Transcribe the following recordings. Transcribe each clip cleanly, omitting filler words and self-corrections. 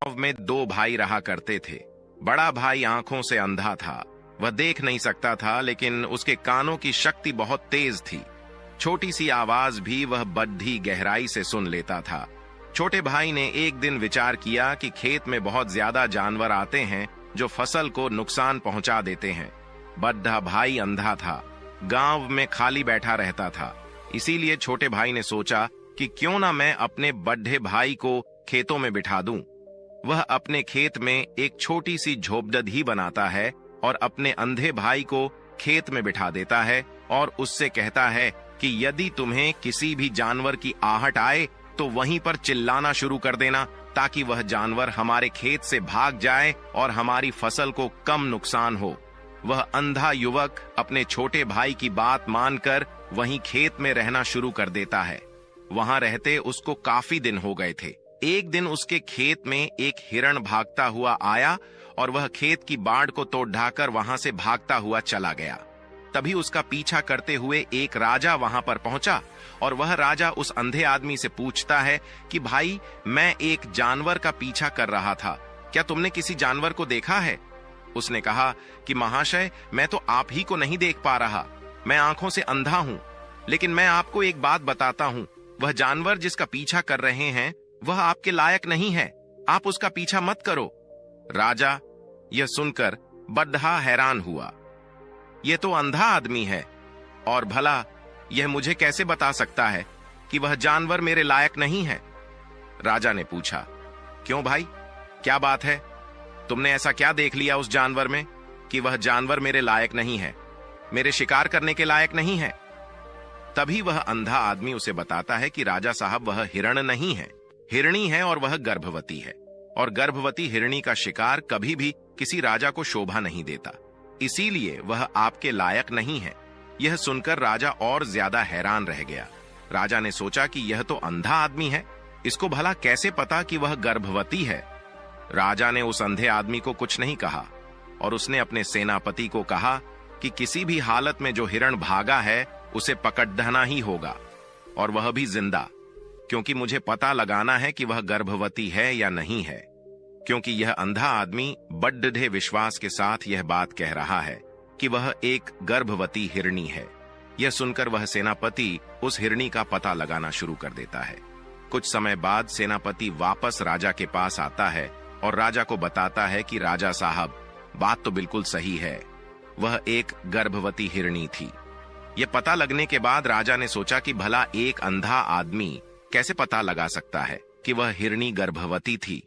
गांव में दो भाई रहा करते थे। बड़ा भाई आंखों से अंधा था, वह देख नहीं सकता था, लेकिन उसके कानों की शक्ति बहुत तेज थी। छोटी सी आवाज भी वह बड़ी गहराई से सुन लेता था। छोटे भाई ने एक दिन विचार किया कि खेत में बहुत ज्यादा जानवर आते हैं जो फसल को नुकसान पहुंचा देते हैं। बड़ा भाई अंधा था, गांव में खाली बैठा रहता था, इसीलिए छोटे भाई ने सोचा कि क्यों ना मैं अपने बड़े भाई को खेतों में बिठा दूं। वह अपने खेत में एक छोटी सी झोपड़ी बनाता है और अपने अंधे भाई को खेत में बिठा देता है और उससे कहता है कि यदि तुम्हें किसी भी जानवर की आहट आए तो वहीं पर चिल्लाना शुरू कर देना, ताकि वह जानवर हमारे खेत से भाग जाए और हमारी फसल को कम नुकसान हो। वह अंधा युवक अपने छोटे भाई की बात मानकर वहीं खेत में रहना शुरू कर देता है। वहां रहते उसको काफी दिन हो गए थे। एक दिन उसके खेत में एक हिरण भागता हुआ आया और वह खेत की बाड़ को तोड़ ढाकर वहां से भागता हुआ चला गया। तभी उसका पीछा करते हुए एक राजा वहां पर पहुंचा और वह राजा उस अंधे आदमी से पूछता है कि भाई, मैं एक जानवर का पीछा कर रहा था, क्या तुमने किसी जानवर को देखा है? उसने कहा कि महाशय, मैं तो आप ही को नहीं देख पा रहा, मैं आंखों से अंधा हूं। लेकिन मैं आपको एक बात बताता हूं, वह जानवर जिसका पीछा कर रहे हैं वह आपके लायक नहीं है, आप उसका पीछा मत करो। राजा यह सुनकर बड़ा हैरान हुआ। यह तो अंधा आदमी है और भला यह मुझे कैसे बता सकता है कि वह जानवर मेरे लायक नहीं है? राजा ने पूछा, क्यों भाई, क्या बात है? तुमने ऐसा क्या देख लिया उस जानवर में कि वह जानवर मेरे लायक नहीं है, मेरे शिकार करने के लायक नहीं है? तभी वह अंधा आदमी उसे बताता है कि राजा साहब, वह हिरण नहीं है, हिरणी है और वह गर्भवती है, और गर्भवती हिरणी का शिकार कभी भी किसी राजा को शोभा नहीं देता, इसीलिए वह आपके लायक नहीं है। यह सुनकर राजा और ज्यादा हैरान रह गया। राजा ने सोचा कि यह तो अंधा आदमी है, इसको भला कैसे पता कि वह गर्भवती है? राजा ने उस अंधे आदमी को कुछ नहीं कहा और उसने अपने सेनापति को कहा कि किसी भी हालत में जो हिरण भागा है उसे पकड़ना ही होगा, और वह भी जिंदा, क्योंकि मुझे पता लगाना है कि वह गर्भवती है या नहीं है। क्योंकि यह अंधा आदमी बड़े विश्वास के साथ यह बात कह रहा है कि वह एक गर्भवती हिरणी है। यह सुनकर वह सेनापति उस हिरणी का पता लगाना शुरू कर देता है। कुछ समय बाद सेनापति वापस राजा के पास आता है और राजा को बताता है कि राजा साहब, बात तो बिल्कुल सही है, वह एक गर्भवती हिरणी थी। यह पता लगने के बाद राजा ने सोचा कि भला एक अंधा आदमी कैसे पता लगा सकता है कि वह हिरणी गर्भवती थी?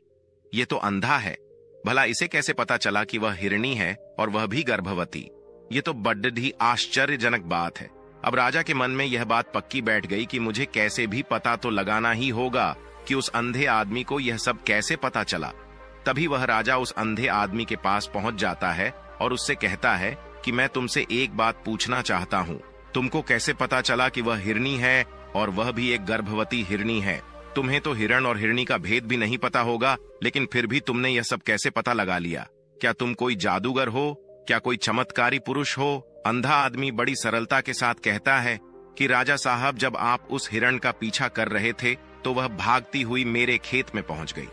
यह तो अंधा है, भला इसे कैसे पता चला कि वह हिरणी है और वह भी गर्भवती? यह तो बड़ी आश्चर्यजनक बात है। अब राजा के मन में यह बात पक्की बैठ गई कि मुझे कैसे भी पता तो लगाना ही होगा कि उस अंधे आदमी को यह सब कैसे पता चला। तभी वह राजा उस अंधे आदमी के पास पहुंच जाता है और उससे कहता है कि मैं तुमसे एक बात पूछना चाहता हूं, तुमको कैसे पता चला कि वह हिरणी है और वह भी एक गर्भवती हिरणी है? तुम्हें तो हिरण और हिरणी का भेद भी नहीं पता होगा, लेकिन फिर भी तुमने यह सब कैसे पता लगा लिया? क्या तुम कोई जादूगर हो? क्या कोई चमत्कारी पुरुष हो? अंधा आदमी बड़ी सरलता के साथ कहता है कि राजा साहब, जब आप उस हिरण का पीछा कर रहे थे तो वह भागती हुई मेरे खेत में पहुंच गई।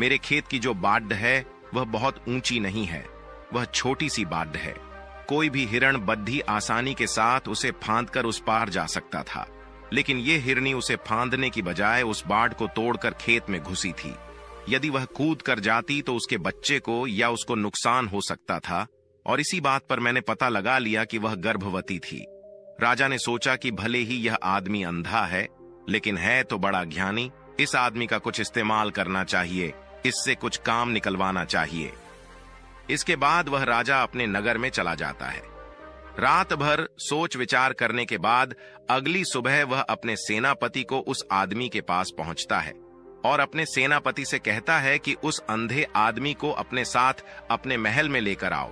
मेरे खेत की जो बाढ़ है वह बहुत ऊंची नहीं है, वह छोटी सी बाढ़ है। कोई भी हिरण बड़ी आसानी के साथ उसे फांदकर उस पार जा सकता था, लेकिन यह हिरणी उसे फांदने की बजाय उस बाढ़ को तोड़कर खेत में घुसी थी। यदि वह कूद कर जाती तो उसके बच्चे को या उसको नुकसान हो सकता था, और इसी बात पर मैंने पता लगा लिया कि वह गर्भवती थी। राजा ने सोचा कि भले ही यह आदमी अंधा है, लेकिन है तो बड़ा ज्ञानी, इस आदमी का कुछ इस्तेमाल करना चाहिए, इससे कुछ काम निकलवाना चाहिए। इसके बाद वह राजा अपने नगर में चला जाता है। रात भर सोच विचार करने के बाद अगली सुबह वह अपने सेनापति को उस आदमी के पास पहुंचता है और अपने सेनापति से कहता है कि उस अंधे आदमी को अपने साथ अपने महल में लेकर आओ।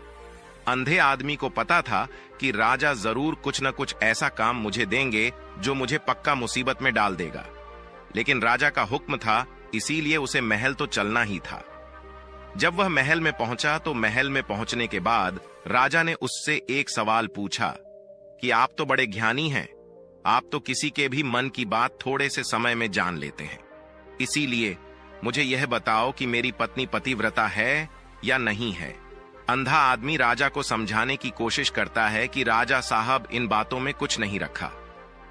अंधे आदमी को पता था कि राजा जरूर कुछ न कुछ ऐसा काम मुझे देंगे जो मुझे पक्का मुसीबत में डाल देगा, लेकिन राजा का हुक्म था, इसीलिए उसे महल तो चलना ही था। जब वह महल में पहुंचा तो महल में पहुंचने के बाद राजा ने उससे एक सवाल पूछा कि आप तो बड़े ज्ञानी हैं, आप तो किसी के भी मन की बात थोड़े से समय में जान लेते हैं, इसीलिए मुझे यह बताओ कि मेरी पत्नी पतिव्रता है या नहीं है। अंधा आदमी राजा को समझाने की कोशिश करता है कि राजा साहब इन बातों में कुछ नहीं रखा।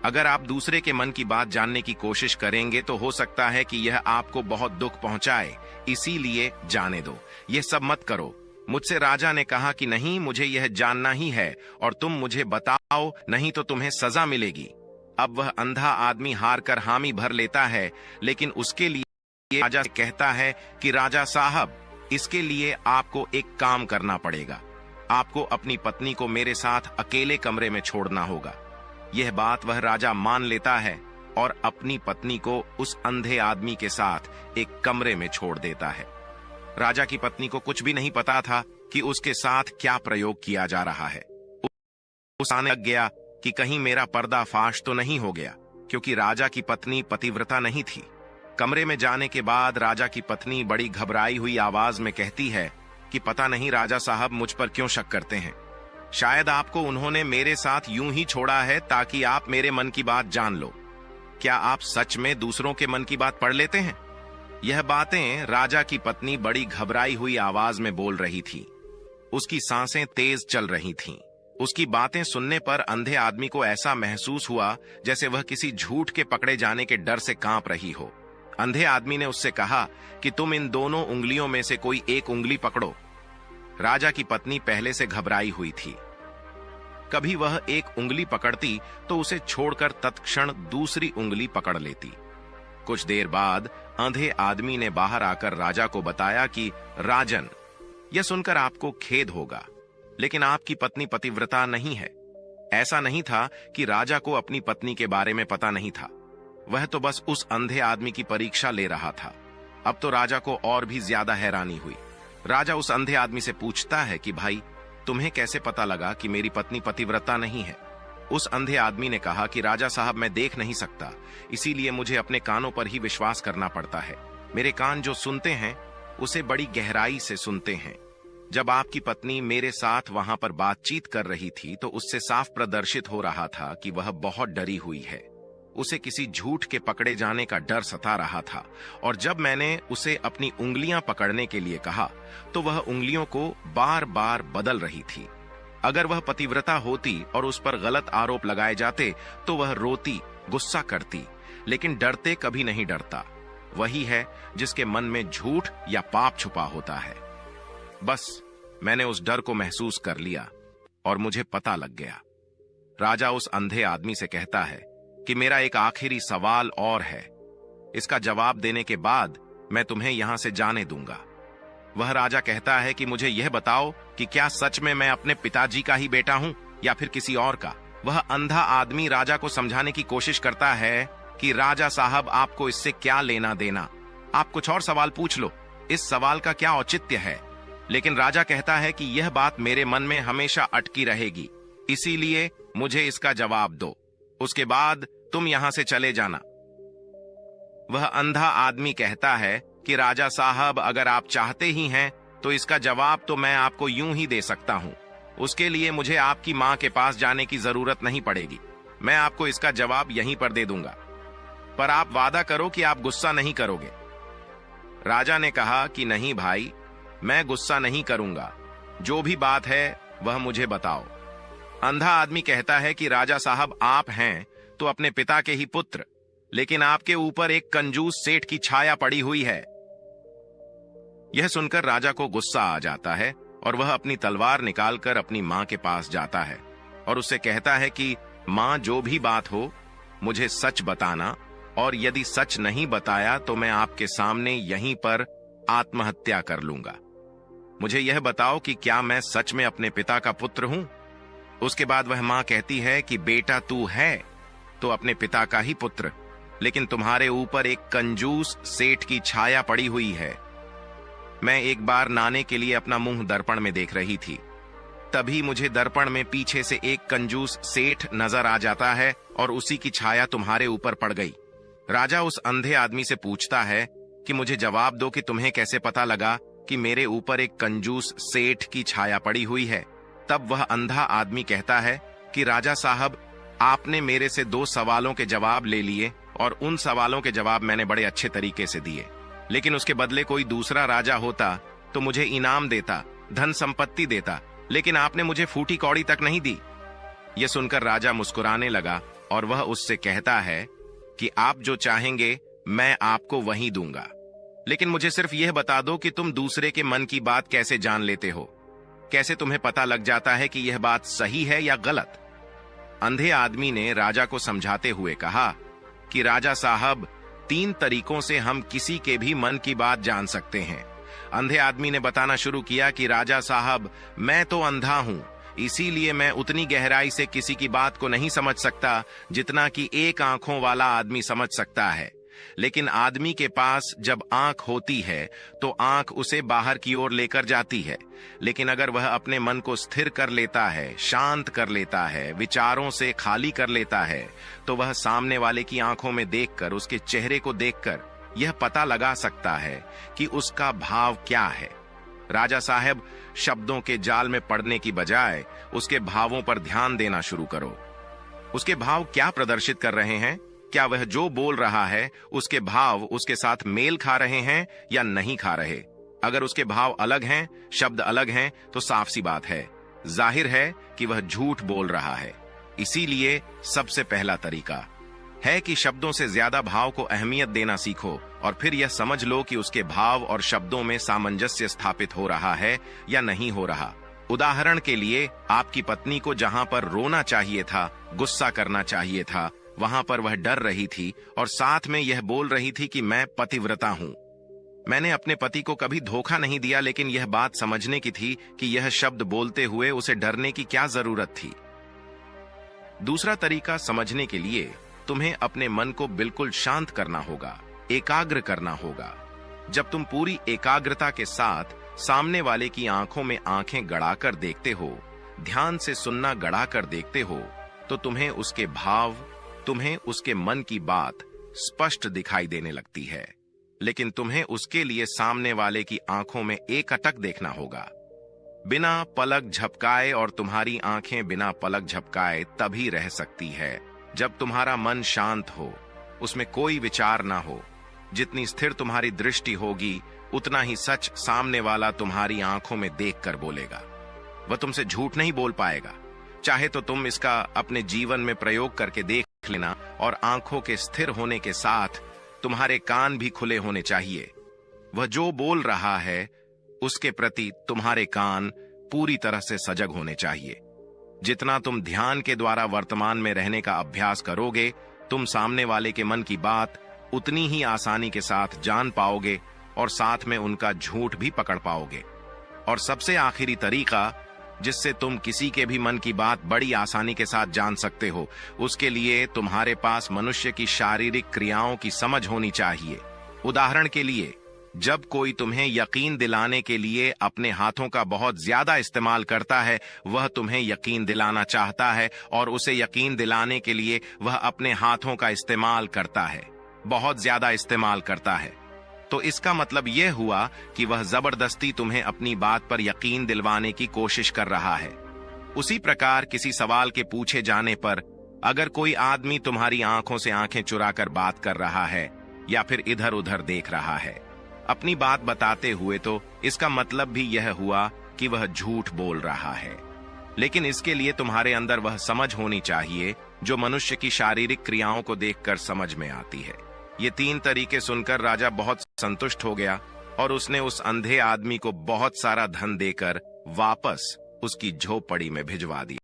अगर आप दूसरे के मन की बात जानने की कोशिश करेंगे तो हो सकता है कि यह आपको बहुत दुख पहुंचाए, इसीलिए जाने दो, ये सब मत करो। मुझसे राजा ने कहा कि नहीं, मुझे यह जानना ही है और तुम मुझे बताओ, नहीं तो तुम्हें सजा मिलेगी। अब वह अंधा आदमी हार कर हामी भर लेता है, लेकिन उसके लिए राजा कहता है कि राजा साहब, इसके लिए आपको एक काम करना पड़ेगा। आपको अपनी पत्नी को मेरे साथ अकेले कमरे में छोड़ना होगा। यह बात वह राजा मान लेता है और अपनी पत्नी को उस अंधे आदमी के साथ एक कमरे में छोड़ देता है। राजा की पत्नी को कुछ भी नहीं पता था कि उसके साथ क्या प्रयोग किया जा रहा है। उसे आने लग गया कि कहीं मेरा पर्दाफाश तो नहीं हो गया, क्योंकि राजा की पत्नी पतिव्रता नहीं थी। कमरे में जाने के बाद राजा की पत्नी बड़ी घबराई हुई आवाज में कहती है कि पता नहीं राजा साहब मुझ पर क्यों शक करते हैं। शायद आपको उन्होंने मेरे साथ यूं ही छोड़ा है ताकि आप मेरे मन की बात जान लो। क्या आप सच में दूसरों के मन की बात पढ़ लेते हैं? यह बातें राजा की पत्नी बड़ी घबराई हुई आवाज में बोल रही थी। उसकी सांसें तेज चल रही थीं। उसकी बातें सुनने पर अंधे आदमी को ऐसा महसूस हुआ जैसे वह किसी झूठ के पकड़े जाने के डर से कांप रही हो। अंधे आदमी ने उससे कहा कि तुम इन दोनों उंगलियों में से कोई एक उंगली पकड़ो। राजा की पत्नी पहले से घबराई हुई थी। कभी वह एक उंगली पकड़ती तो उसे छोड़कर तत्क्षण दूसरी उंगली पकड़ लेती। कुछ देर बाद अंधे आदमी ने बाहर आकर राजा को बताया कि राजन, यह सुनकर आपको खेद होगा, लेकिन आपकी पत्नी पतिव्रता नहीं है। ऐसा नहीं था कि राजा को अपनी पत्नी के बारे में पता नहीं था, वह तो बस उस अंधे आदमी की परीक्षा ले रहा था। अब तो राजा को और भी ज्यादा हैरानी हुई। राजा उस अंधे आदमी से पूछता है कि भाई, तुम्हें कैसे पता लगा कि मेरी पत्नी पतिव्रता नहीं है? उस अंधे आदमी ने कहा कि राजा साहब, मैं देख नहीं सकता, इसीलिए मुझे अपने कानों पर ही विश्वास करना पड़ता है। मेरे कान जो सुनते हैं उसे बड़ी गहराई से सुनते हैं। जब आपकी पत्नी मेरे साथ वहां पर बातचीत कर रही थी तो उससे साफ प्रदर्शित हो रहा था कि वह बहुत डरी हुई है। उसे किसी झूठ के पकड़े जाने का डर सता रहा था, और जब मैंने उसे अपनी उंगलियां पकड़ने के लिए कहा तो वह उंगलियों को बार बार बदल रही थी। अगर वह पतिव्रता होती और उस पर गलत आरोप लगाए जाते तो वह रोती, गुस्सा करती, लेकिन डरते कभी नहीं डरता। वही है जिसके मन में झूठ या पाप छुपा होता है। बस मैंने उस डर को महसूस कर लिया और मुझे पता लग गया। राजा उस अंधे आदमी से कहता है कि मेरा एक आखिरी सवाल और है, इसका जवाब देने के बाद मैं तुम्हें यहां से जाने दूंगा। वह राजा कहता है कि मुझे यह बताओ कि क्या सच में मैं अपने पिताजी का ही बेटा हूं या फिर किसी और का? वह अंधा आदमी राजा को समझाने की कोशिश करता है कि राजा साहब, आपको इससे क्या लेना देना, आप कुछ और सवाल पूछ लो, इस सवाल का क्या औचित्य है? लेकिन राजा कहता है कि यह बात मेरे मन में हमेशा अटकी रहेगी, इसीलिए मुझे इसका जवाब दो, उसके बाद तुम यहां से चले जाना। वह अंधा आदमी कहता है कि राजा साहब, अगर आप चाहते ही हैं तो इसका जवाब तो मैं आपको यूं ही दे सकता हूं। उसके लिए मुझे आपकी मां के पास जाने की जरूरत नहीं पड़ेगी। मैं आपको इसका जवाब यहीं पर दे दूंगा, पर आप वादा करो कि आप गुस्सा नहीं करोगे। राजा ने कहा कि नहीं भाई, मैं गुस्सा नहीं करूंगा, जो भी बात है वह मुझे बताओ। अंधा आदमी कहता है कि राजा साहब, आप हैं तो अपने पिता के ही पुत्र, लेकिन आपके ऊपर एक कंजूस सेठ की छाया पड़ी हुई है। यह सुनकर राजा को गुस्सा आ जाता है और वह अपनी तलवार निकालकर अपनी मां के पास जाता है और उससे कहता है कि मां, जो भी बात हो मुझे सच बताना, और यदि सच नहीं बताया तो मैं आपके सामने यहीं पर आत्महत्या कर लूंगा। मुझे यह बताओ कि क्या मैं सच में अपने पिता का पुत्र हूं? उसके बाद वह मां कहती है कि बेटा, तू है तो अपने पिता का ही पुत्र, लेकिन तुम्हारे ऊपर एक कंजूस सेठ की छाया पड़ी हुई है। मैं एक बार नहाने के लिए अपना मुंह दर्पण में देख रही थी, तभी मुझे दर्पण में पीछे से एक कंजूस सेठ नजर आ जाता है और उसी की छाया तुम्हारे ऊपर पड़ गई। राजा उस अंधे आदमी से पूछता है कि मुझे जवाब दो कि तुम्हें कैसे पता लगा कि मेरे ऊपर एक कंजूस सेठ की छाया पड़ी हुई है। तब वह अंधा आदमी कहता है कि राजा साहब, आपने मेरे से 2 सवालों के जवाब ले लिए और उन सवालों के जवाब मैंने बड़े अच्छे तरीके से दिए। लेकिन उसके बदले कोई दूसरा राजा होता तो मुझे इनाम देता, धन संपत्ति देता, लेकिन आपने मुझे फूटी कौड़ी तक नहीं दी। यह सुनकर राजा मुस्कुराने लगा और वह उससे कहता है कि आप जो चाहेंगे मैं आपको वही दूंगा, लेकिन मुझे सिर्फ यह बता दो कि तुम दूसरे के मन की बात कैसे जान लेते हो? कैसे तुम्हें पता लग जाता है कि यह बात सही है या गलत? अंधे आदमी ने राजा को समझाते हुए कहा कि राजा साहब, 3 तरीकों से हम किसी के भी मन की बात जान सकते हैं। अंधे आदमी ने बताना शुरू किया कि राजा साहब, मैं तो अंधा हूं, इसीलिए मैं उतनी गहराई से किसी की बात को नहीं समझ सकता जितना कि एक आंखों वाला आदमी समझ सकता है। लेकिन आदमी के पास जब आंख होती है तो आंख उसे बाहर की ओर लेकर जाती है, लेकिन अगर वह अपने मन को स्थिर कर लेता है, शांत कर लेता है, विचारों से खाली कर लेता है, तो वह सामने वाले की आंखों में देखकर, उसके चेहरे को देखकर यह पता लगा सकता है कि उसका भाव क्या है। राजा साहब, शब्दों के जाल में पड़ने की बजाय उसके भावों पर ध्यान देना शुरू करो। उसके भाव क्या प्रदर्शित कर रहे हैं? क्या वह जो बोल रहा है उसके भाव उसके साथ मेल खा रहे हैं या नहीं खा रहे? अगर उसके भाव अलग हैं, शब्द अलग हैं, तो साफ सी बात है, जाहिर है कि वह झूठ बोल रहा है। इसीलिए सबसे पहला तरीका है कि शब्दों से ज्यादा भाव को अहमियत देना सीखो और फिर यह समझ लो कि उसके भाव और शब्दों में सामंजस्य स्थापित हो रहा है या नहीं हो रहा। उदाहरण के लिए, आपकी पत्नी को जहां पर रोना चाहिए था, गुस्सा करना चाहिए था, वहां पर वह डर रही थी और साथ में यह बोल रही थी कि मैं पतिव्रता हूं। मैंने अपने पति को कभी धोखा नहीं दिया, लेकिन यह बात समझने की थी कि यह शब्द बोलते हुए उसे डरने की क्या जरूरत थी। दूसरा तरीका समझने के लिए तुम्हें अपने मन को बिल्कुल शांत करना होगा, एकाग्र करना होगा। जब तुम पूरी एकाग्रता के साथ सामने वाले की आंखों में आंखें गड़ाकर देखते हो, ध्यान से सुनना गड़ाकर देखते हो, तो तुम्हें उसके भाव, तुम्हें उसके मन की बात स्पष्ट दिखाई देने लगती है। लेकिन तुम्हें उसके लिए सामने वाले की आंखों में एकटक देखना होगा, बिना पलक झपकाए, और तुम्हारी आंखें बिना पलक झपकाए तभी रह सकती है जब तुम्हारा मन शांत हो, उसमें कोई विचार ना हो। जितनी स्थिर तुम्हारी दृष्टि होगी, उतना ही सच सामने वाला तुम्हारी आंखों में देखकर बोलेगा। वह तुमसे झूठ नहीं बोल पाएगा। चाहे तो तुम इसका अपने जीवन में प्रयोग करके देख लेना, और आंखों के स्थिर होने के साथ तुम्हारे कान भी खुले होने चाहिए। वह जो बोल रहा है उसके प्रति तुम्हारे कान पूरी तरह से सजग होने चाहिए। जितना तुम ध्यान के द्वारा वर्तमान में रहने का अभ्यास करोगे, तुम सामने वाले के मन की बात उतनी ही आसानी के साथ जान पाओगे और साथ में उनका झूठ भी पकड़ पाओगे। और सबसे आखिरी तरीका जिससे तुम किसी के भी मन की बात बड़ी आसानी के साथ जान सकते हो, उसके लिए तुम्हारे पास मनुष्य की शारीरिक क्रियाओं की समझ होनी चाहिए। उदाहरण के लिए, जब कोई तुम्हें यकीन दिलाने के लिए अपने हाथों का बहुत ज्यादा इस्तेमाल करता है, वह तुम्हें यकीन दिलाना चाहता है और उसे यकीन दिलाने के लिए वह अपने हाथों का इस्तेमाल करता है, बहुत ज्यादा इस्तेमाल करता है। तो इसका मतलब यह हुआ कि वह जबरदस्ती तुम्हें अपनी बात पर यकीन दिलवाने की कोशिश कर रहा है। उसी प्रकार किसी सवाल के पूछे जाने पर अगर कोई आदमी तुम्हारी आंखों से आंखें चुराकर बात कर रहा है या फिर इधर उधर देख रहा है अपनी बात बताते हुए, तो इसका मतलब भी यह हुआ कि वह झूठ बोल रहा है। लेकिन इसके लिए तुम्हारे अंदर वह समझ होनी चाहिए जो मनुष्य की शारीरिक क्रियाओं को देखकर समझ में आती है। ये 3 तरीके सुनकर राजा बहुत संतुष्ट हो गया और उसने उस अंधे आदमी को बहुत सारा धन देकर वापस उसकी झोपड़ी में भिजवा दिया।